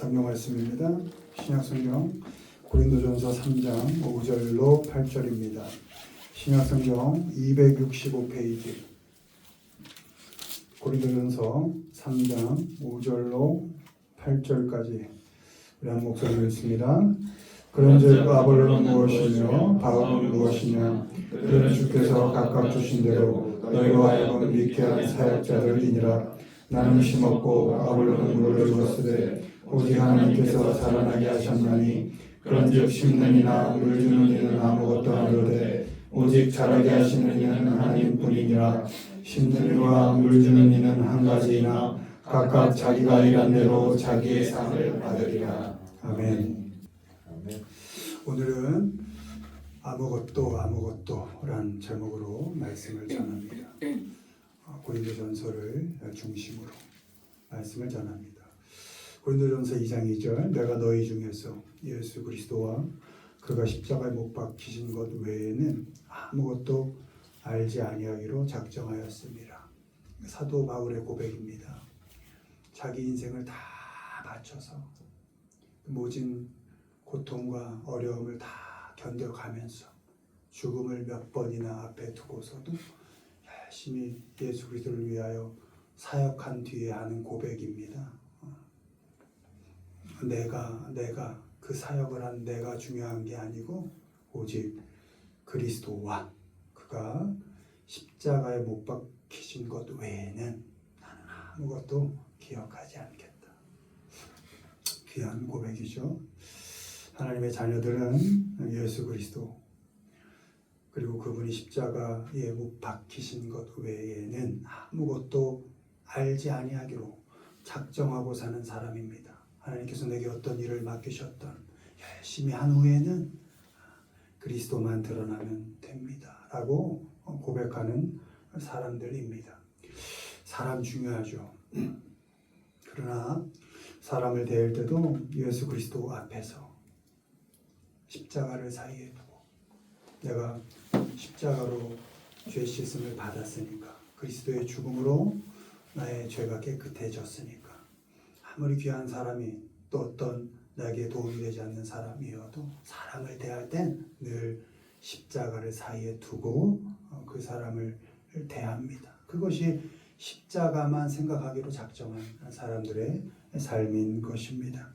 성경 말씀입니다. 신약성경 고린도전서 3장 5절로 8절입니다. 신약성경 265페이지 고린도전서 3장 5절로 8절까지 우리 한 목소리로 읽습니다. 그런즉 아볼로는 무엇이며 바울은 무엇이냐? 그들은 주께서 각각 주신 대로 너희로 하여금 믿게 한 사역자들이니라. 나는 심었고 아볼로는 물을 주었으되 오직 하나님께서 자라나게 하셨나니 그런즉 심는 이나 물 주는 이는 아무것도 아니로되 오직 자라게 하시는 이는 하나님뿐이니라. 심는 이와 물 주는 이는 한 가지이나 각각 자기가 일한 대로 자기의 상을 받으리라. 아멘. 오늘은 아무것도란 제목으로 말씀을 전합니다. 고린도전서를 중심으로 말씀을 전합니다. 고린도전서 2장 2절 내가 너희 중에서 예수 그리스도와 그가 십자가에 못 박히신 것 외에는 아무것도 알지 아니하기로 작정하였습니다. 사도 바울의 고백입니다. 자기 인생을 다 바쳐서 모진 고통과 어려움을 다 견뎌가면서 죽음을 몇 번이나 앞에 두고서도 열심히 예수 그리스도를 위하여 사역한 뒤에 하는 고백입니다. 내가 그 사역을 한 내가 중요한 게 아니고 오직 그리스도와 그가 십자가에 못 박히신 것 외에는 나는 아무것도 기억하지 않겠다. 귀한 고백이죠. 하나님의 자녀들은 예수 그리스도 그리고 그분이 십자가에 못 박히신 것 외에는 아무것도 알지 아니하기로 작정하고 사는 사람입니다. 하나님께서 내게 어떤 일을 맡기셨던 열심히 한 후에는 그리스도만 드러나면 됩니다 라고 고백하는 사람들입니다. 사람 중요하죠. 그러나 사람을 대할 때도 예수 그리스도 앞에서 십자가를 사이에 두고 내가 십자가로 죄 씻음을 받았으니까 그리스도의 죽음으로 나의 죄가 깨끗해졌으니까 아무리 귀한 사람이 또 어떤 나에게 도움이 되지 않는 사람이어도 사람을 대할 땐 늘 십자가를 사이에 두고 그 사람을 대합니다. 그것이 십자가만 생각하기로 작정한 사람들의 삶인 것입니다.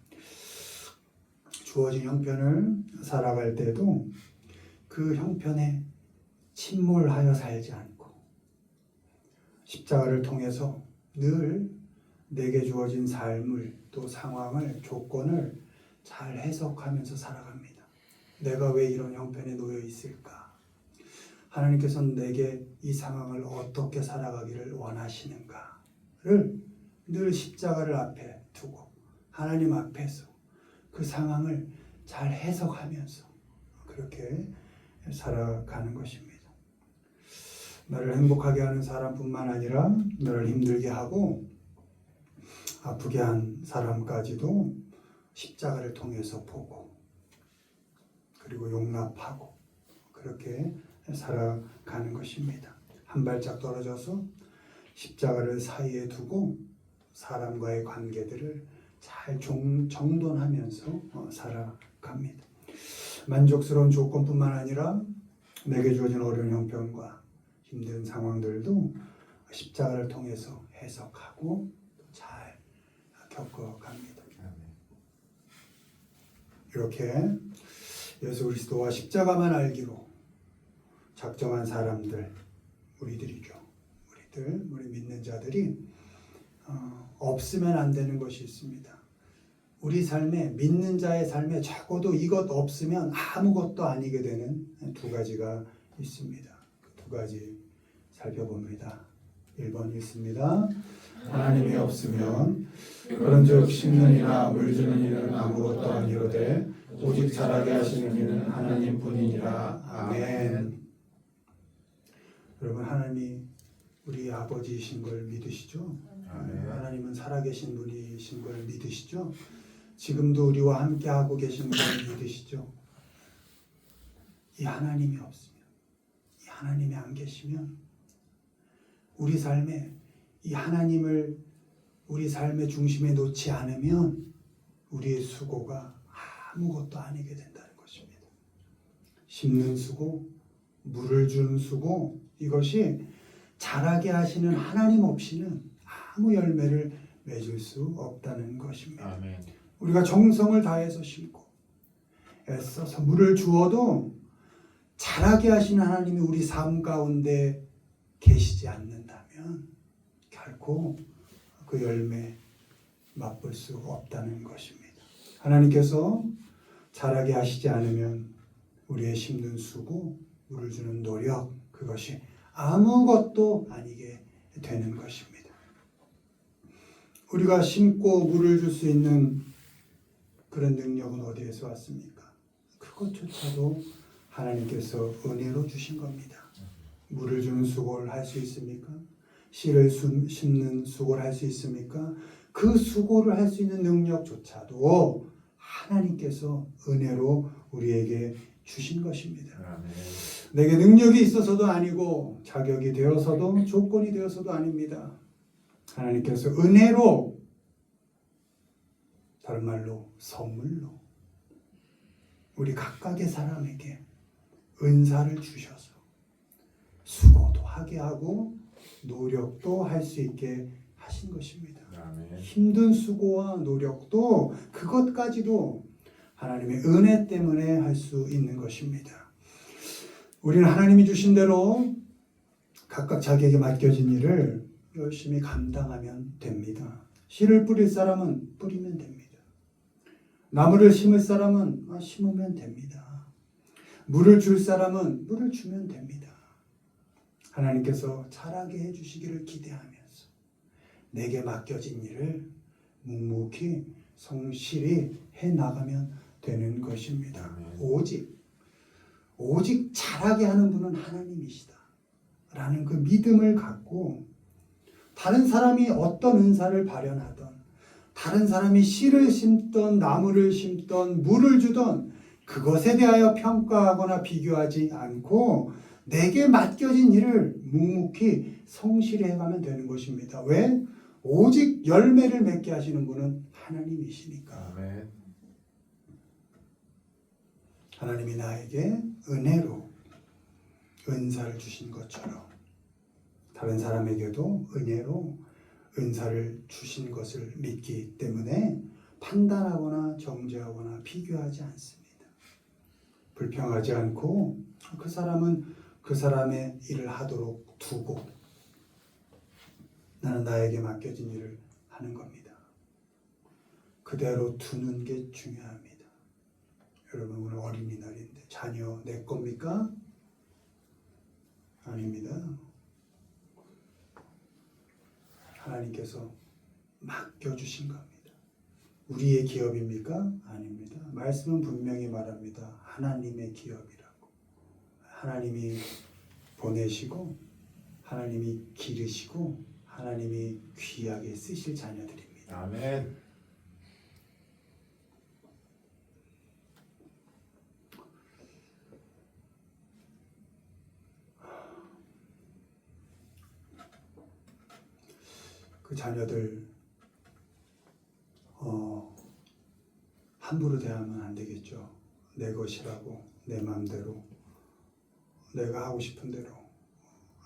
주어진 형편을 살아갈 때도 그 형편에 침몰하여 살지 않고 십자가를 통해서 늘 내게 주어진 삶을 또 상황을 조건을 잘 해석하면서 살아갑니다. 내가 왜 이런 형편에 놓여 있을까? 하나님께서는 내게 이 상황을 어떻게 살아가기를 원하시는가를 늘 십자가를 앞에 두고 하나님 앞에서 그 상황을 잘 해석하면서 그렇게 살아가는 것입니다. 나를 행복하게 하는 사람뿐만 아니라 나를 힘들게 하고 아프게 한 사람까지도 십자가를 통해서 보고 그리고 용납하고 그렇게 살아가는 것입니다. 한 발짝 떨어져서 십자가를 사이에 두고 사람과의 관계들을 잘 정돈하면서 살아갑니다. 만족스러운 조건뿐만 아니라 내게 주어진 어려운 형편과 힘든 상황들도 십자가를 통해서 해석하고 잘 겪어갑니다. 이렇게 예수 그리스도와 십자가만 알기로 작정한 사람들, 우리들이죠. 우리 믿는 자들이 없으면 안 되는 것이 있습니다. 우리 삶에 믿는 자의 삶에 적어도 이것 없으면 아무것도 아니게 되는 두 가지가 있습니다. 그 두 가지 살펴봅니다. 1번 읽습니다. 하나님이 없으면 그런즉 심는 이나 물 주는 이는 아무것도 아니로되 오직 자라게 하시는 이는 하나님뿐이니라. 아멘. 여러분 하나님이 우리 아버지이신 걸 믿으시죠? 아멘. 하나님은 살아계신 분이신 걸 믿으시죠? 지금도 우리와 함께하고 계신 걸 믿으시죠? 이 하나님이 없으면 이 하나님이 안 계시면 우리 삶에 이 하나님을 우리 삶의 중심에 놓지 않으면 우리의 수고가 아무것도 아니게 된다는 것입니다. 심는 수고, 물을 주는 수고, 이것이 자라게 하시는 하나님 없이는 아무 열매를 맺을 수 없다는 것입니다. 아멘. 우리가 정성을 다해서 심고 애써서 물을 주어도 자라게 하시는 하나님이 우리 삶 가운데 계시지 않는다면 결코 그 열매 맛볼 수 없다는 것입니다. 하나님께서 자라게 하시지 않으면 우리의 심는 수고, 물을 주는 노력, 그것이 아무것도 아니게 되는 것입니다. 우리가 심고 물을 줄 수 있는 그런 능력은 어디에서 왔습니까? 그것조차도 하나님께서 은혜로 주신 겁니다. 물을 주는 수고를 할 수 있습니까? 씨를 심는 수고를 할 수 있습니까? 그 수고를 할 수 있는 능력조차도 하나님께서 은혜로 우리에게 주신 것입니다. 아멘. 내게 능력이 있어서도 아니고 자격이 되어서도 조건이 되어서도 아닙니다. 하나님께서 은혜로, 다른 말로 선물로 우리 각각의 사람에게 은사를 주셔서 수고도 하게 하고 노력도 할 수 있게 하신 것입니다. 아멘. 힘든 수고와 노력도 그것까지도 하나님의 은혜 때문에 할 수 있는 것입니다. 우리는 하나님이 주신 대로 각각 자기에게 맡겨진 일을 열심히 감당하면 됩니다. 씨를 뿌릴 사람은 뿌리면 됩니다. 나무를 심을 사람은 심으면 됩니다. 물을 줄 사람은 물을 주면 됩니다. 하나님께서 자라게 해주시기를 기대하면서 내게 맡겨진 일을 묵묵히 성실히 해나가면 되는 것입니다. 오직 자라게 하는 분은 하나님이시다 라는 그 믿음을 갖고 다른 사람이 어떤 은사를 발현하던, 다른 사람이 씨를 심던 나무를 심던 물을 주던 그것에 대하여 평가하거나 비교하지 않고 내게 맡겨진 일을 묵묵히 성실히 해가면 되는 것입니다. 왜? 오직 열매를 맺게 하시는 분은 하나님이시니까. 아멘. 하나님이 나에게 은혜로 은사를 주신 것처럼 다른 사람에게도 은혜로 은사를 주신 것을 믿기 때문에 판단하거나 정죄하거나 비교하지 않습니다. 불평하지 않고 그 사람은 그 사람의 일을 하도록 두고 나는 나에게 맡겨진 일을 하는 겁니다. 그대로 두는 게 중요합니다. 여러분, 오늘 어린이날인데 자녀 내 겁니까? 아닙니다. 하나님께서 맡겨주신 겁니다. 우리의 기업입니까? 아닙니다. 말씀은 분명히 말합니다. 하나님의 기업이라고. 하나님이 보내시고 하나님이 기르시고 하나님이 귀하게 쓰실 자녀들입니다. 아멘. 그 자녀들 함부로 대하면 안 되겠죠. 내 것이라고 내 마음대로 내가 하고 싶은 대로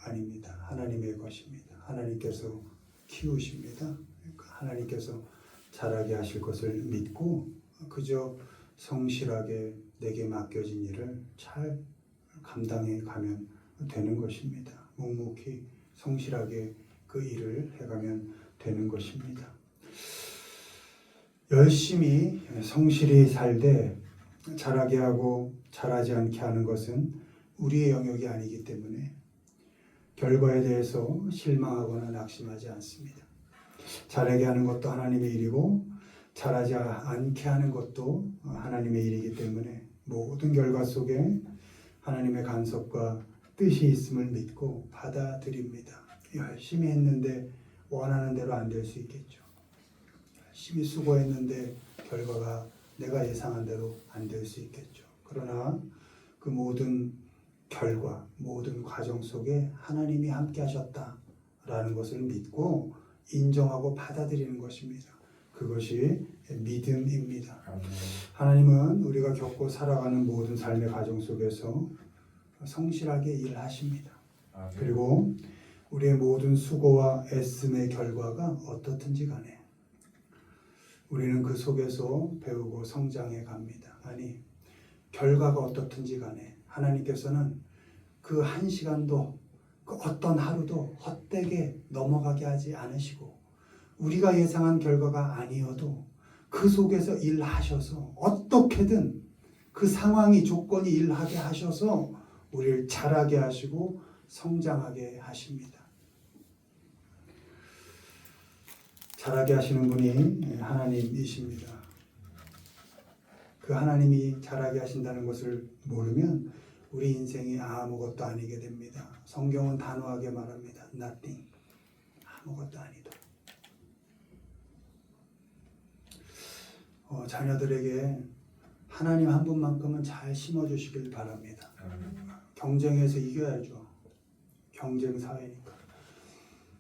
아닙니다. 하나님의 것입니다. 하나님께서 키우십니다. 하나님께서 자라게 하실 것을 믿고 그저 성실하게 내게 맡겨진 일을 잘 감당해 가면 되는 것입니다. 묵묵히 성실하게 그 일을 해가면 되는 것입니다. 열심히 성실히 살되 자라게 하고 자라지 않게 하는 것은 우리의 영역이 아니기 때문에 결과에 대해서 실망하거나 낙심하지 않습니다. 자라게 하는 것도 하나님의 일이고 자라지 않게 하는 것도 하나님의 일이기 때문에 모든 결과 속에 하나님의 간섭과 뜻이 있음을 믿고 받아들입니다. 열심히 했는데 원하는 대로 안 될 수 있겠죠. 열심히 수고했는데 결과가 내가 예상한 대로 안 될 수 있겠죠. 그러나 그 모든 결과, 모든 과정 속에 하나님이 함께 하셨다라는 것을 믿고 인정하고 받아들이는 것입니다. 그것이 믿음입니다. 하나님은 우리가 겪고 살아가는 모든 삶의 과정 속에서 성실하게 일하십니다. 그리고 우리의 모든 수고와 애씀의 결과가 어떻든지 간에 우리는 그 속에서 배우고 성장해 갑니다. 아니, 결과가 어떻든지 간에 하나님께서는 그 한 시간도 그 어떤 하루도 헛되게 넘어가게 하지 않으시고 우리가 예상한 결과가 아니어도 그 속에서 일하셔서 어떻게든 그 상황이 조건이 일하게 하셔서 우리를 자라게 하시고 성장하게 하십니다. 자라게 하시는 분이 하나님이십니다. 그 하나님이 자라게 하신다는 것을 모르면 우리 인생이 아무것도 아니게 됩니다. 성경은 단호하게 말합니다. Nothing. 아무것도 아니다. 자녀들에게 하나님 한 분만큼은 잘 심어주시길 바랍니다. 경쟁에서 이겨야죠. 경쟁 사회니까.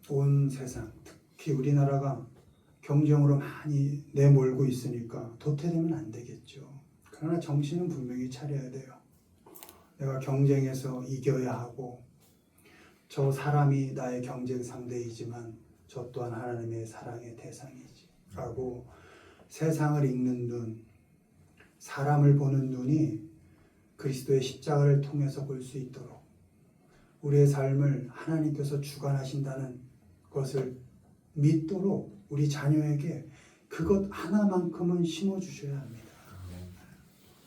온 세상, 특히 우리나라가 경쟁으로 많이 내몰고 있으니까 도태되면 안 되겠죠. 그러나 정신은 분명히 차려야 돼요. 내가 경쟁에서 이겨야 하고 저 사람이 나의 경쟁 상대이지만 저 또한 하나님의 사랑의 대상이지 라고 세상을 읽는 눈, 사람을 보는 눈이 그리스도의 십자가를 통해서 볼 수 있도록 우리의 삶을 하나님께서 주관하신다는 것을 믿도록 우리 자녀에게 그것 하나만큼은 심어주셔야 합니다.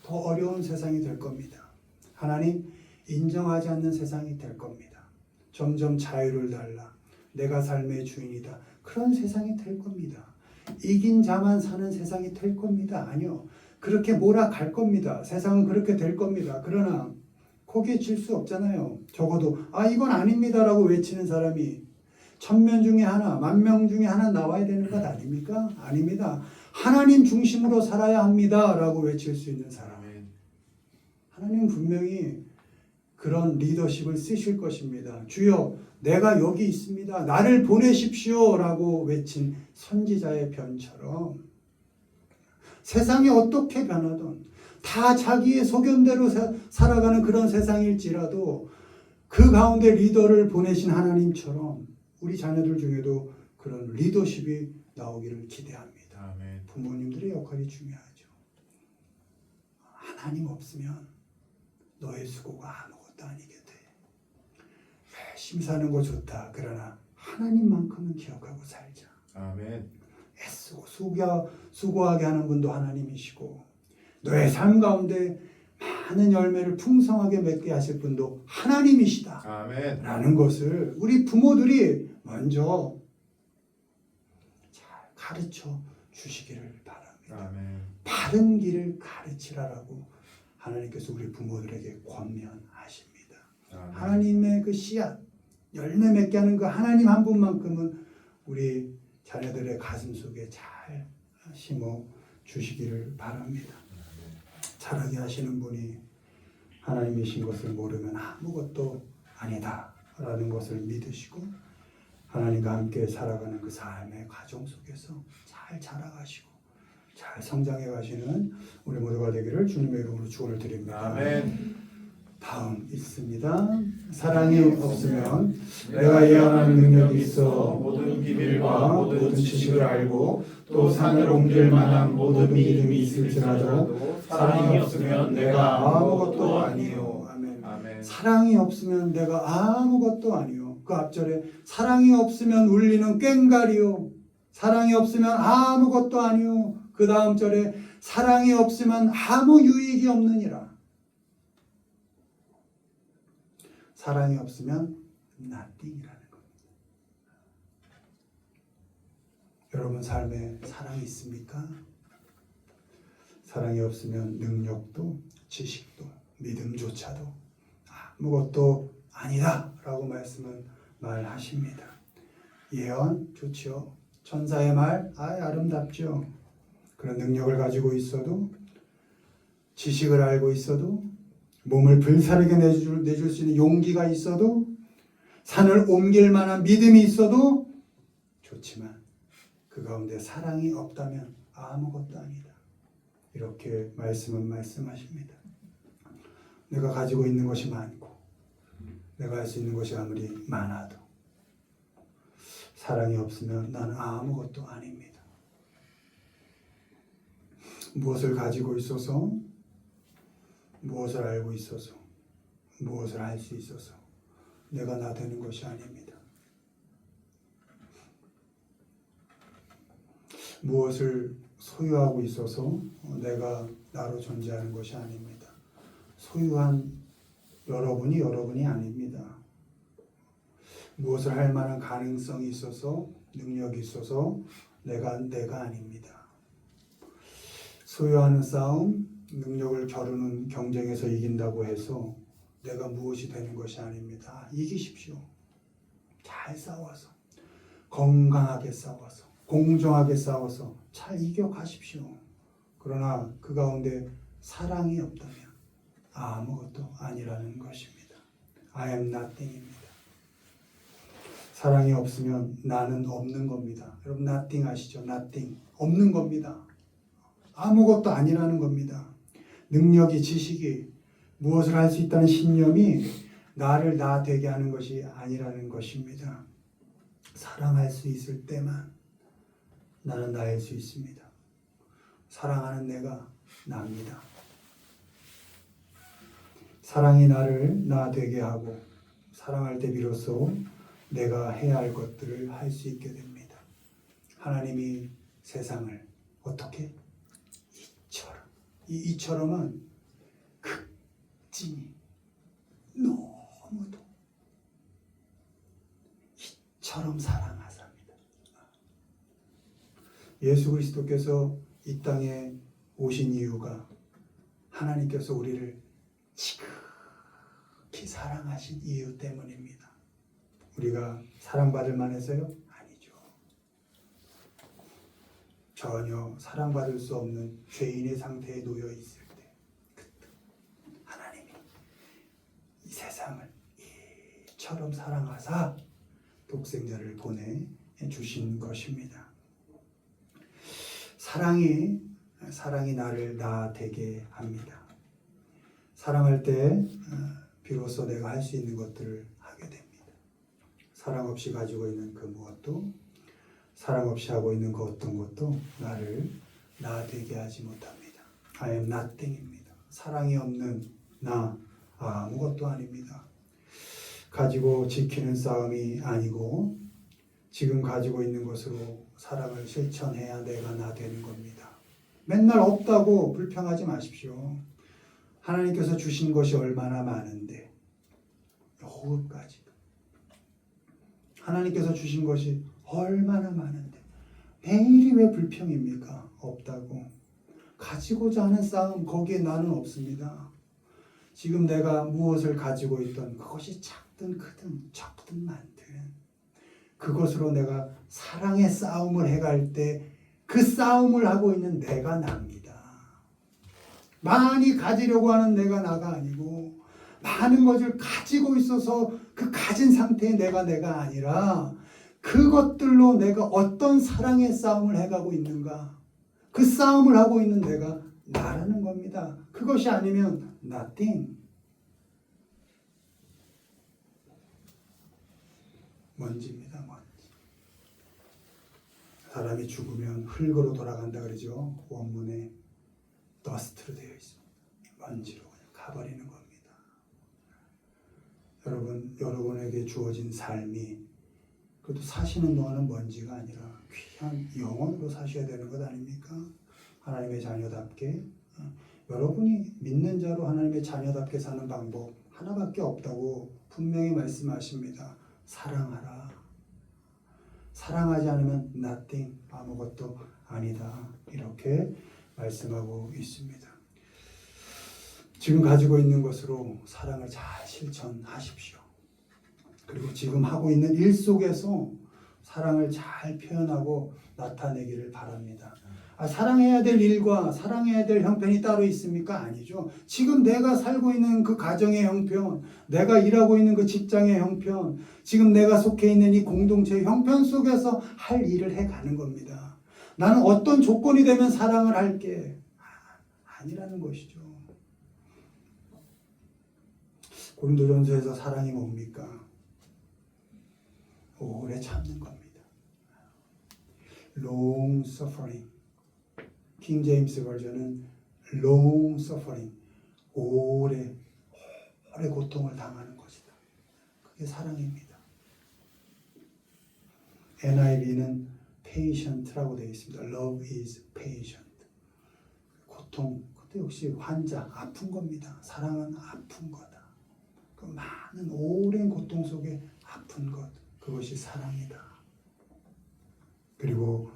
더 어려운 세상이 될 겁니다. 하나님 인정하지 않는 세상이 될 겁니다. 점점 자유를 달라. 내가 삶의 주인이다. 그런 세상이 될 겁니다. 이긴 자만 사는 세상이 될 겁니다. 아니요. 그렇게 몰아갈 겁니다. 세상은 그렇게 될 겁니다. 그러나 거기에 질 수 없잖아요. 적어도 이건 아닙니다라고 외치는 사람이 1000명 중에 하나, 10,000명 중에 하나 나와야 되는 것 아닙니까? 아닙니다. 하나님 중심으로 살아야 합니다라고 외칠 수 있는 사람. 하나님은 분명히 그런 리더십을 쓰실 것입니다. 주여, 내가 여기 있습니다. 나를 보내십시오라고 외친 선지자의 변처럼 세상이 어떻게 변하든 다 자기의 소견대로 살아가는 그런 세상일지라도 그 가운데 리더를 보내신 하나님처럼 우리 자녀들 중에도 그런 리더십이 나오기를 기대합니다. 아멘. 부모님들의 역할이 중요하죠. 하나님 없으면 너의 수고가 아무것도 아니게 돼. 열심히 사는 거 좋다. 그러나 하나님만큼은 기억하고 살자. 아멘. 애쓰고 수고하게 하는 분도 하나님이시고 너의 삶 가운데 많은 열매를 풍성하게 맺게 하실 분도 하나님이시다. 아멘. 라는 것을 우리 부모들이 먼저 잘 가르쳐 주시기를 바랍니다. 아멘. 바른 길을 가르치라라고 하나님께서 우리 부모들에게 권면하십니다. 아멘. 하나님의 그 씨앗, 열매 맺게 하는 그 하나님 한 분만큼은 우리 자녀들의 가슴 속에 잘 심어 주시기를 바랍니다. 자라게 하시는 분이 하나님이신 것을 모르면 아무것도 아니다라는 것을 믿으시고 하나님과 함께 살아가는 그 삶의 과정 속에서 잘 자라가시고 잘 성장해 가시는 우리 모두가 되기를 주님의 이름으로 축원을 드립니다. 아멘. 다음 있습니다. 사랑이 없으면 내가 예언하는 능력이 있어 모든 비밀과 모든 지식을 알고 또 산을 옮길 만한 모든 믿음이 있을지라도 사랑이 없으면 내가 아무것도 아니요. 아멘. 아멘. 사랑이 없으면 내가 아무것도 아니요. 그 앞절에 사랑이 없으면 울리는 꽹과리요. 사랑이 없으면 아무것도 아니요. 그 다음 절에 사랑이 없으면 아무 유익이 없느니라. 사랑이 없으면 nothing이라는 겁니다. 여러분 삶에 사랑이 있습니까? 사랑이 없으면 능력도 지식도 믿음조차도 아무것도 아니다 라고 말하십니다. 예언 좋죠. 천사의 말 아름답죠. 그런 능력을 가지고 있어도 지식을 알고 있어도 몸을 불사르게 내줄 수 있는 용기가 있어도 산을 옮길 만한 믿음이 있어도 좋지만 그 가운데 사랑이 없다면 아무것도 아니다. 이런 이렇게 말씀은 말씀하십니다. 내가 가지고 있는 것이 많고 내가 할 수 있는 것이 아무리 많아도 사랑이 없으면 나는 아무것도 아닙니다. 무엇을 가지고 있어서, 무엇을 알고 있어서, 무엇을 할 수 있어서 내가 나 되는 것이 아닙니다. 무엇을 소유하고 있어서 내가 나로 존재하는 것이 아닙니다. 소유한 여러분이 아닙니다. 무엇을 할 만한 가능성이 있어서, 능력이 있어서 내가 아닙니다. 소유하는 싸움, 능력을 겨루는 경쟁에서 이긴다고 해서 내가 무엇이 되는 것이 아닙니다. 이기십시오. 잘 싸워서, 건강하게 싸워서, 공정하게 싸워서 잘 이겨가십시오. 그러나 그 가운데 사랑이 없다면 아무것도 아니라는 것입니다. I am nothing입니다. 사랑이 없으면 나는 없는 겁니다. 여러분 nothing 아시죠? nothing. 없는 겁니다. 아무것도 아니라는 겁니다. 능력이, 지식이, 무엇을 할 수 있다는 신념이 나를 나 되게 하는 것이 아니라는 것입니다. 사랑할 수 있을 때만 나는 나일 수 있습니다. 사랑하는 내가 나입니다. 사랑이 나를 나 되게 하고 사랑할 때 비로소 내가 해야 할 것들을 할 수 있게 됩니다. 하나님이 세상을 어떻게? 이처럼. 이처럼은 극진히 너무도 이처럼 사랑하사입니다. 예수 그리스도께서 이 땅에 오신 이유가 하나님께서 우리를 지극히 사랑하신 이유 때문입니다. 우리가 사랑받을 만해서요? 아니죠. 전혀 사랑받을 수 없는 죄인의 상태에 놓여 있을 때 그때 하나님이 이 세상을 이처럼 사랑하사 독생자를 보내주신 것입니다. 사랑이 나를 나 되게 합니다. 사랑할 때 비로소 내가 할 수 있는 것들을 하게 됩니다. 사랑 없이 가지고 있는 그 무엇도, 사랑 없이 하고 있는 그 어떤 것도 나를 나 되게 하지 못합니다. I am nothing입니다. 사랑이 없는 나 아무것도 아닙니다. 가지고 지키는 싸움이 아니고 지금 가지고 있는 것으로 사랑을 실천해야 내가 나 되는 겁니다. 맨날 없다고 불평하지 마십시오. 하나님께서 주신 것이 얼마나 많은데, 호흡까지 하나님께서 주신 것이 얼마나 많은데 매일이 왜 불평입니까? 없다고. 가지고자 하는 싸움, 거기에 나는 없습니다. 지금 내가 무엇을 가지고 있던 그것이 작든 크든 적든 많든 그것으로 내가 사랑의 싸움을 해갈 때 그 싸움을 하고 있는 내가 납니다. 많이 가지려고 하는 내가 나가 아니고 많은 것을 가지고 있어서 그 가진 상태의 내가 아니라 그것들로 내가 어떤 사랑의 싸움을 해가고 있는가, 그 싸움을 하고 있는 내가 나라는 겁니다. 그것이 아니면 nothing. 먼지입니다. 먼지. 사람이 죽으면 흙으로 돌아간다 그러죠. 원문에 dust로 되어 있습니다. 먼지로 그냥 가버리는 겁니다. 여러분에게 주어진 삶이 그래도 사시는 동안은 먼지가 아니라 귀한 영혼으로 사셔야 되는 것 아닙니까? 하나님의 자녀답게. 여러분이 믿는 자로 하나님의 자녀답게 사는 방법 하나밖에 없다고 분명히 말씀하십니다. 사랑하라. 사랑하지 않으면 nothing, 아무것도 아니다. 이렇게 말씀하고 있습니다. 지금 가지고 있는 것으로 사랑을 잘 실천하십시오. 그리고 지금 하고 있는 일 속에서 사랑을 잘 표현하고 나타내기를 바랍니다. 사랑해야 될 일과 사랑해야 될 형편이 따로 있습니까? 아니죠. 지금 내가 살고 있는 그 가정의 형편, 내가 일하고 있는 그 직장의 형편, 지금 내가 속해 있는 이 공동체의 형편 속에서 할 일을 해가는 겁니다. 나는 어떤 조건이 되면 사랑을 할게. 아니라는 것이죠. 고린도전서에서 사랑이 뭡니까? 오래 참는 겁니다. long suffering. 킹 제임스 버전은 long suffering. 오래 고통을 당하는 것이다. 그게 사랑입니다. NIV는 patient라고 되어 있습니다. Love is patient. 고통, 그것도 역시 환자, 아픈 겁니다. 사랑은 아픈 거다. 그 많은 오랜 고통 속에 아픈 것, 그것이 사랑이다. 그리고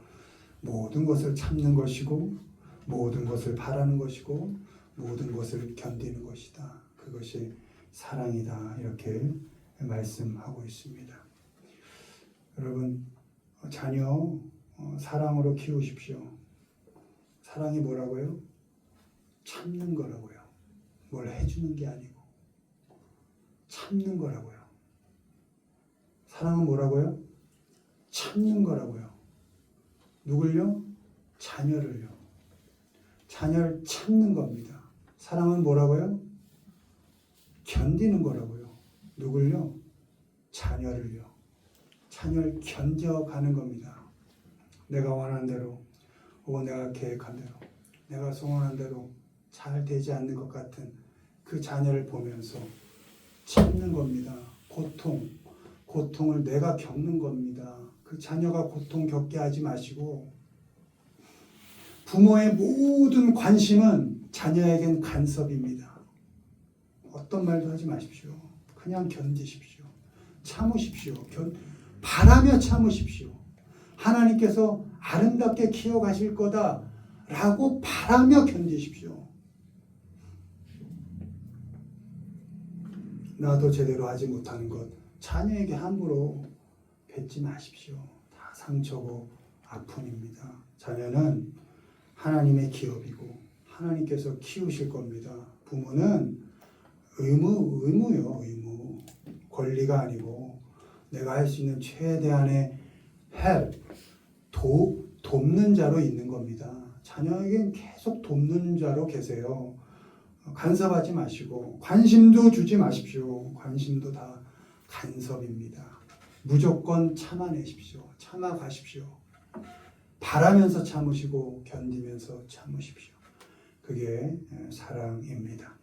모든 것을 참는 것이고, 모든 것을 바라는 것이고, 모든 것을 견디는 것이다. 그것이 사랑이다. 이렇게 말씀하고 있습니다. 여러분, 자녀 사랑으로 키우십시오. 사랑이 뭐라고요? 참는 거라고요. 뭘 해주는 게 아니고 참는 거라고요. 사랑은 뭐라고요? 참는 거라고요. 누굴요? 자녀를요. 자녀를 참는 겁니다. 사랑은 뭐라고요? 견디는 거라고요. 누굴요? 자녀를요. 자녀를 견뎌가는 겁니다. 내가 원하는 대로, 혹은 내가 계획한 대로, 내가 소원한 대로 잘 되지 않는 것 같은 그 자녀를 보면서 참는 겁니다. 고통을 내가 겪는 겁니다. 그 자녀가 고통 겪게 하지 마시고, 부모의 모든 관심은 자녀에겐 간섭입니다. 어떤 말도 하지 마십시오. 그냥 견디십시오. 참으십시오. 바라며 참으십시오. 하나님께서 아름답게 키워가실 거다라고 바라며 견디십시오. 나도 제대로 하지 못하는 것, 자녀에게 함부로 뱉지 마십시오. 다 상처고 아픔입니다. 자녀는 하나님의 기업이고 하나님께서 키우실 겁니다. 부모는 의무요. 의무. 권리가 아니고 내가 할 수 있는 최대한의 help, 돕는 자로 있는 겁니다. 자녀에겐 계속 돕는 자로 계세요. 간섭하지 마시고 관심도 주지 마십시오. 관심도 다 간섭입니다. 무조건 참아내십시오. 참아가십시오. 바라면서 참으시고 견디면서 참으십시오. 그게 사랑입니다.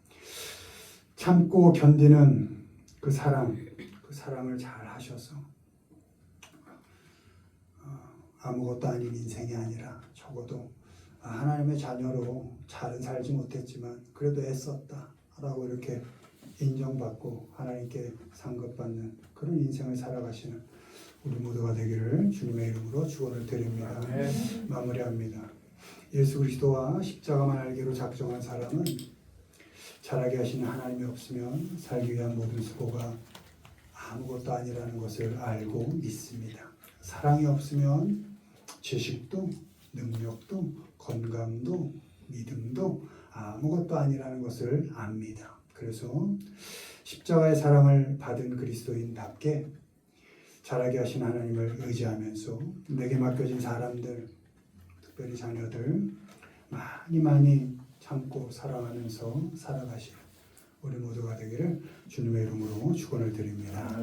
참고 견디는 그 사랑을 잘 하셔서 아무것도 아닌 인생이 아니라 적어도 하나님의 자녀로 잘은 살지 못했지만 그래도 애썼다라고 이렇게 인정받고 하나님께 상급받는 그런 인생을 살아가시는 우리 모두가 되기를 주님의 이름으로 축원을 드립니다. 마무리합니다. 예수 그리스도와 십자가만 알기로 작정한 사람은 자라게 하시는 하나님이 없으면 살기 위한 모든 수고가 아무것도 아니라는 것을 알고 믿습니다. 사랑이 없으면 지식도 능력도 건강도 믿음도 아무것도 아니라는 것을 압니다. 그래서 십자가의 사랑을 받은 그리스도인답게 자라게 하신 하나님을 의지하면서 내게 맡겨진 사람들, 특별히 자녀들 많이 참고 사랑하면서 살아가시는 우리 모두가 되기를 주님의 이름으로 축원을 드립니다.